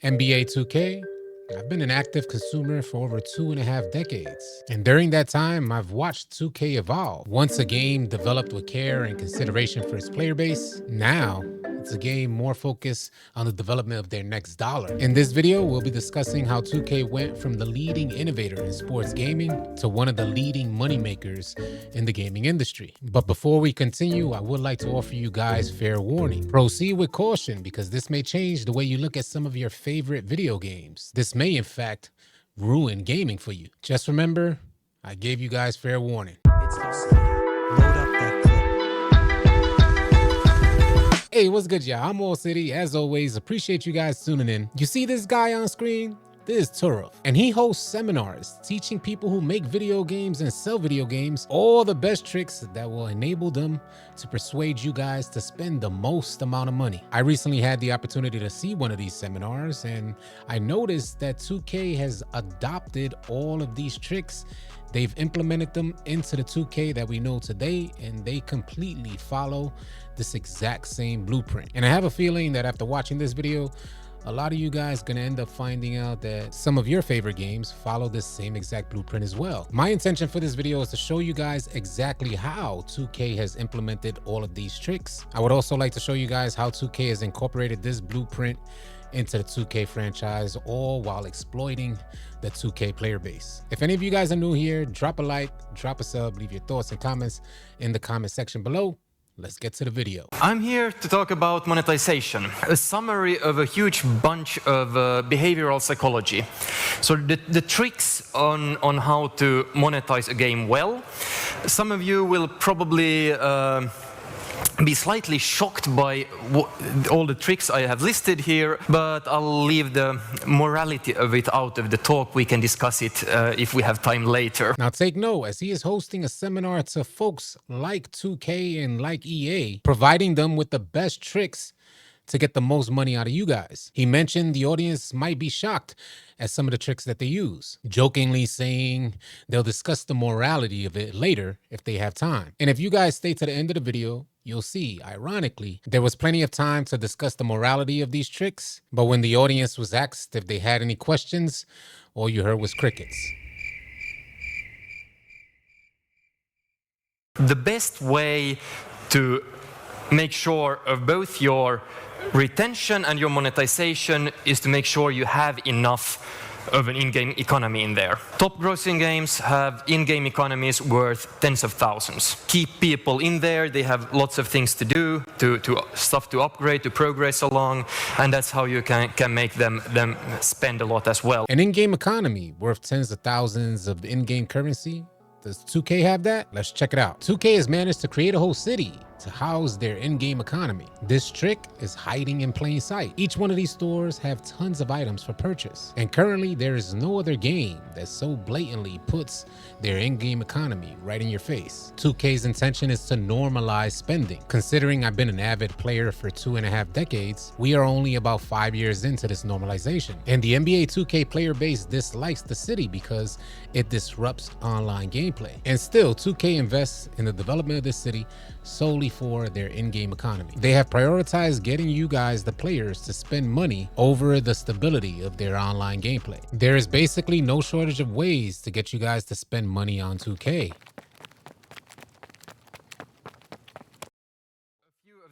NBA 2K, I've been an active consumer for over 2.5 decades. And during that time, I've watched 2K evolve. Once a game developed with care and consideration for its player base, now it's a game more focused on the development of their next dollar. In this video, we'll be discussing how 2K went from the leading innovator in sports gaming to one of the leading moneymakers in the gaming industry. But before we continue, I would like to offer you guys fair warning. Proceed with caution because this may change the way you look at some of your favorite video games. This may, in fact, ruin gaming for you. Just remember, I gave you guys fair warning. It's AllCity. Load up that clip. Hey, what's good, y'all? I'm AllCity. As always, appreciate you guys tuning in. You see this guy on screen? This is Turov, and he hosts seminars teaching people who make video games and sell video games all the best tricks that will enable them to persuade you guys to spend the most amount of money. I recently had the opportunity to see one of these seminars, and I noticed that 2K has adopted all of these tricks. They've implemented them into the 2K that we know today, and they completely follow this exact same blueprint. And I have a feeling that after watching this video, a lot of you guys gonna end up finding out that some of your favorite games follow this same exact blueprint as well. My intention for this video is to show you guys exactly how 2K has implemented all of these tricks. I would also like to show you guys how 2K has incorporated this blueprint into the 2K franchise, all while exploiting the 2K player base. If any of you guys are new here, drop a like, drop a sub, leave your thoughts and comments in the comment section below. Let's get to the video. I'm here to talk about monetization, a summary of a huge bunch of behavioral psychology. So the tricks on how to monetize a game well. Some of you will probably be slightly shocked by all the tricks I have listed here, but I'll leave the morality of it out of the talk. We can discuss it if we have time later. Now take note, as he is hosting a seminar to folks like 2K and like EA, providing them with the best tricks to get the most money out of you guys. He mentioned the audience might be shocked at some of the tricks that they use, jokingly saying they'll discuss the morality of it later if they have time. And if you guys stay to the end of the video, you'll see, ironically, there was plenty of time to discuss the morality of these tricks, but when the audience was asked if they had any questions, all you heard was crickets. The best way to make sure of both your retention and your monetization is to make sure you have enough of an in-game economy in there. Top grossing games have in-game economies worth tens of thousands. Keep people in there, they have lots of things to do, stuff to upgrade, to progress along, and that's how you can make them spend a lot as well. An in-game economy worth tens of thousands of in-game currency. Does 2K have that? Let's check it out. 2K has managed to create a whole city to house their in-game economy. This trick is hiding in plain sight. Each one of these stores have tons of items for purchase. And currently there is no other game that so blatantly puts their in-game economy right in your face. 2K's intention is to normalize spending. Considering I've been an avid player for 2.5 decades, we are only about 5 years into this normalization. And the NBA 2K player base dislikes the city because it disrupts online gameplay. And still, 2K invests in the development of this city solely for their in-game economy. They have prioritized getting you guys, the players, to spend money over the stability of their online gameplay. There is basically no shortage of ways to get you guys to spend money on 2K.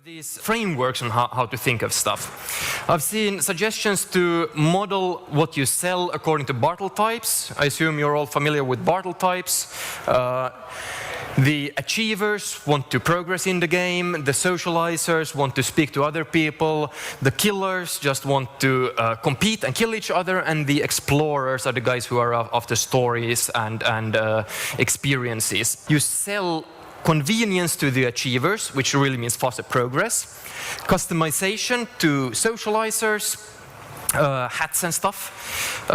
These frameworks on how to think of stuff. I've seen suggestions to model what you sell according to Bartle types. I assume you're all familiar with Bartle types. The achievers want to progress in the game, the socializers want to speak to other people, the killers just want to compete and kill each other, and the explorers are the guys who are after stories and experiences. You sell convenience to the achievers, which really means faster progress, customization to socializers, hats and stuff,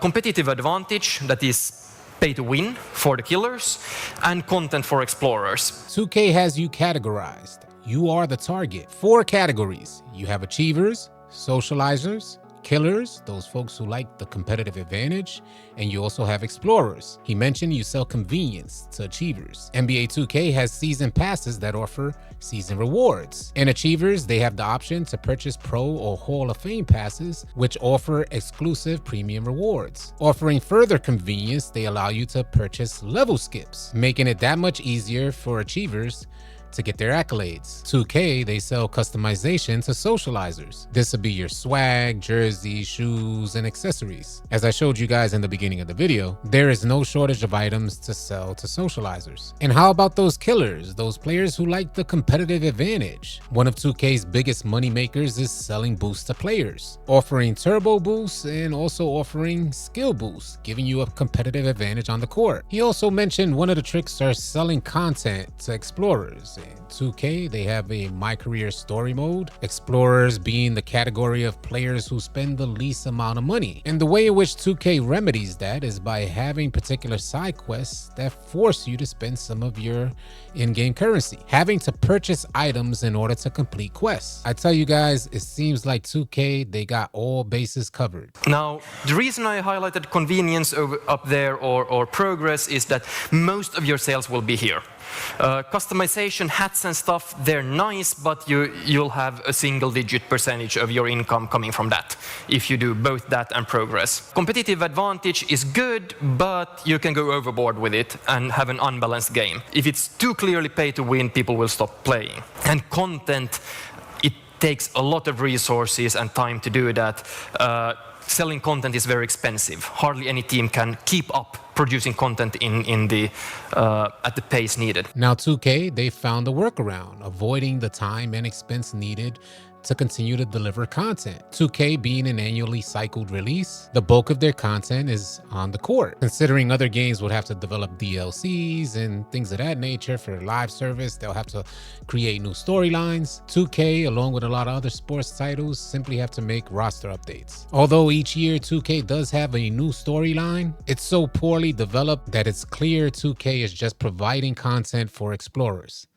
competitive advantage, that is pay to win for the killers, and content for explorers. 2K has you categorized. You are the target. 4 categories. You have achievers, socializers, killers, those folks who like the competitive advantage, and you also have explorers. He mentioned you sell convenience to achievers. NBA 2K has season passes that offer season rewards. And achievers, they have the option to purchase Pro or Hall of Fame passes, which offer exclusive premium rewards. Offering further convenience, they allow you to purchase level skips, making it that much easier for achievers to get their accolades. 2K, they sell customization to socializers. This would be your swag, jerseys, shoes, and accessories. As I showed you guys in the beginning of the video, there is no shortage of items to sell to socializers. And how about those killers, those players who like the competitive advantage? One of 2K's biggest money makers is selling boosts to players, offering turbo boosts and also offering skill boosts, giving you a competitive advantage on the court. He also mentioned one of the tricks are selling content to explorers. In 2K, they have a My Career Story mode, explorers being the category of players who spend the least amount of money. And the way in which 2K remedies that is by having particular side quests that force you to spend some of your in-game currency, having to purchase items in order to complete quests. I tell you guys, it seems like 2K, they got all bases covered. Now, the reason I highlighted convenience up there or progress is that most of your sales will be here. Customization, hats and stuff, they're nice, but you'll have a single-digit percentage of your income coming from that if you do both that and progress. Competitive advantage is good, but you can go overboard with it and have an unbalanced game. If it's too clearly pay to win, people will stop playing. And content, it takes a lot of resources and time to do that. Selling content is very expensive. Hardly any team can keep up producing content at the pace needed. Now 2K, they found a workaround, avoiding the time and expense needed to continue to deliver content. 2K being an annually cycled release, the bulk of their content is on the court. Considering other games would have to develop DLCs and things of that nature for live service, they'll have to create new storylines. 2K, along with a lot of other sports titles, simply have to make roster updates. Although each year 2K does have a new storyline, it's so poorly developed that it's clear 2K is just providing content for explorers.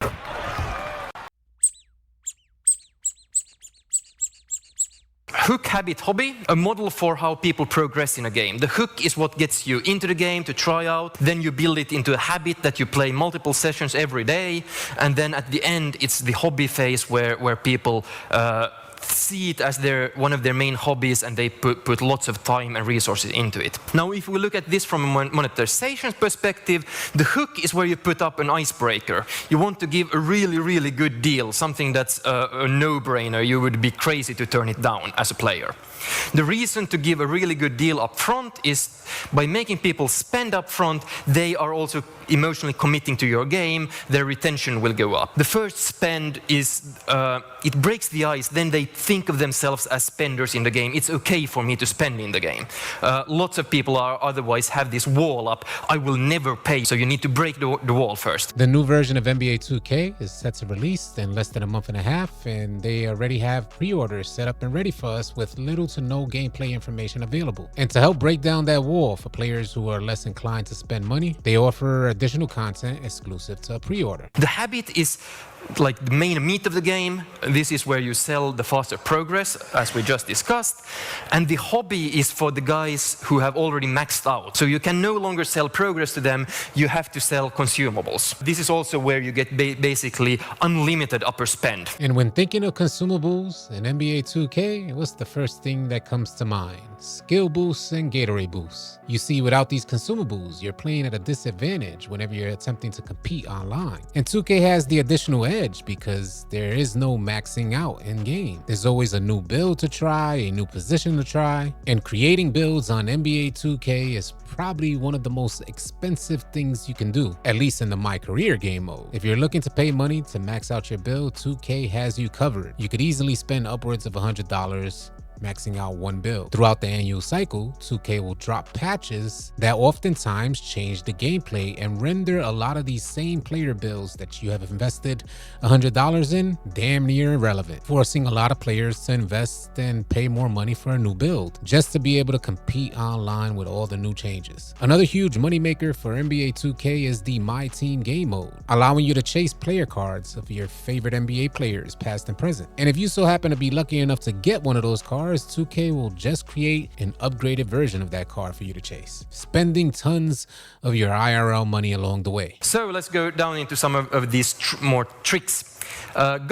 Hook, habit, hobby, a model for how people progress in a game. The hook is what gets you into the game to try out, then you build it into a habit that you play multiple sessions every day, and then at the end it's the hobby phase where people see it as one of their main hobbies, and they put lots of time and resources into it. Now, if we look at this from a monetization perspective, the hook is where you put up an icebreaker. You want to give a really, really good deal, something that's a no-brainer. You would be crazy to turn it down as a player. The reason to give a really good deal up front is by making people spend up front, they are also emotionally committing to your game, their retention will go up. The first spend is, it breaks the ice, then they think of themselves as spenders in the game. It's okay for me to spend in the game. Lots of people otherwise have this wall up, I will never pay, so you need to break the wall first. The new version of NBA 2K is set to release in less than a month and a half, and they already have pre-orders set up and ready for us with little to no gameplay information available. And to help break down that wall for players who are less inclined to spend money, they offer additional content exclusive to a pre-order. The habit is like the main meat of the game. This is where you sell the faster progress, as we just discussed. And the hobby is for the guys who have already maxed out. So you can no longer sell progress to them, you have to sell consumables. This is also where you get basically unlimited upper spend. And when thinking of consumables in NBA 2K, what's the first thing that comes to mind? Skill boosts and Gatorade boosts. You see, without these consumables, you're playing at a disadvantage whenever you're attempting to compete online. And 2K has the additional edge because there is no maxing out in game. There's always a new build to try, a new position to try, and creating builds on NBA 2K is probably one of the most expensive things you can do, at least in the My Career game mode. If you're looking to pay money to max out your build, 2K has you covered. You could easily spend upwards of $100 maxing out one build. Throughout the annual cycle, 2K will drop patches that oftentimes change the gameplay and render a lot of these same player builds that you have invested $100 in damn near irrelevant, forcing a lot of players to invest and pay more money for a new build just to be able to compete online with all the new changes. Another huge moneymaker for NBA 2K is the My Team game mode, allowing you to chase player cards of your favorite NBA players, past and present. And if you so happen to be lucky enough to get one of those cards, cars, 2K will just create an upgraded version of that car for you to chase, spending tons of your IRL money along the way. So let's go down into some of these more tricks.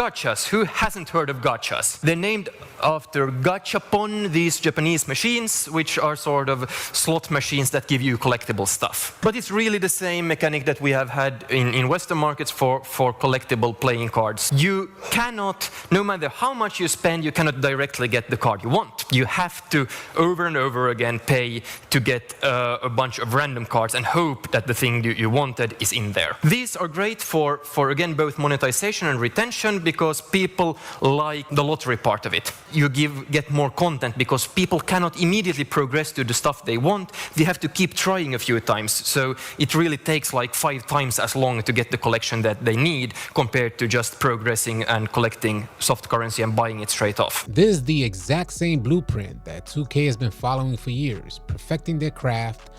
Gachas. Who hasn't heard of gachas? They're named after gachapon, these Japanese machines, which are sort of slot machines that give you collectible stuff. But it's really the same mechanic that we have had in Western markets for collectible playing cards. You cannot, no matter how much you spend, you cannot directly get the card you want. You have to, over and over again, pay to get a bunch of random cards and hope that the thing you wanted is in there. These are great for again, both monetization and retention, because people like the lottery part of it. You get more content because people cannot immediately progress to the stuff they want. They have to keep trying a few times. So it really takes like 5 times as long to get the collection that they need compared to just progressing and collecting soft currency and buying it straight off. This is the exact same blueprint that 2K has been following for years, perfecting their craft,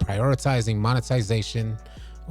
prioritizing monetization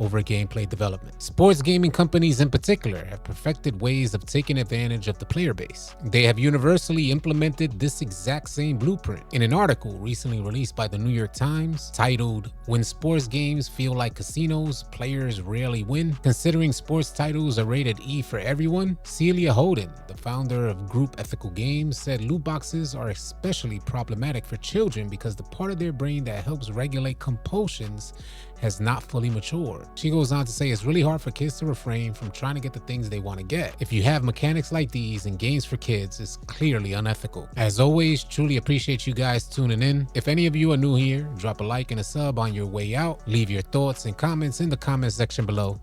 over gameplay development. Sports gaming companies in particular have perfected ways of taking advantage of the player base. They have universally implemented this exact same blueprint. In an article recently released by the New York Times titled, "When Sports Games Feel Like Casinos, Players Rarely Win," considering sports titles are rated E for everyone, Celia Holden, the founder of Group Ethical Games, said loot boxes are especially problematic for children because the part of their brain that helps regulate compulsions has not fully matured. She goes on to say it's really hard for kids to refrain from trying to get the things they want to get. If you have mechanics like these in games for kids, it's clearly unethical. As always, truly appreciate you guys tuning in. If any of you are new here, drop a like and a sub on your way out. Leave your thoughts and comments in the comment section below.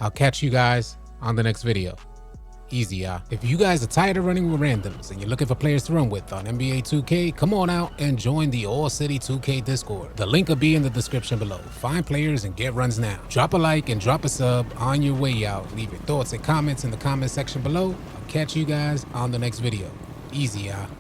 I'll catch you guys on the next video. Easy, y'all. If you guys are tired of running with randoms and you're looking for players to run with on NBA 2K, come on out and join the AllCity 2K Discord. The link will be in the description below. Find players and get runs now. Drop a like and drop a sub on your way out. Leave your thoughts and comments in the comment section below. I'll catch you guys on the next video. Easy, y'all.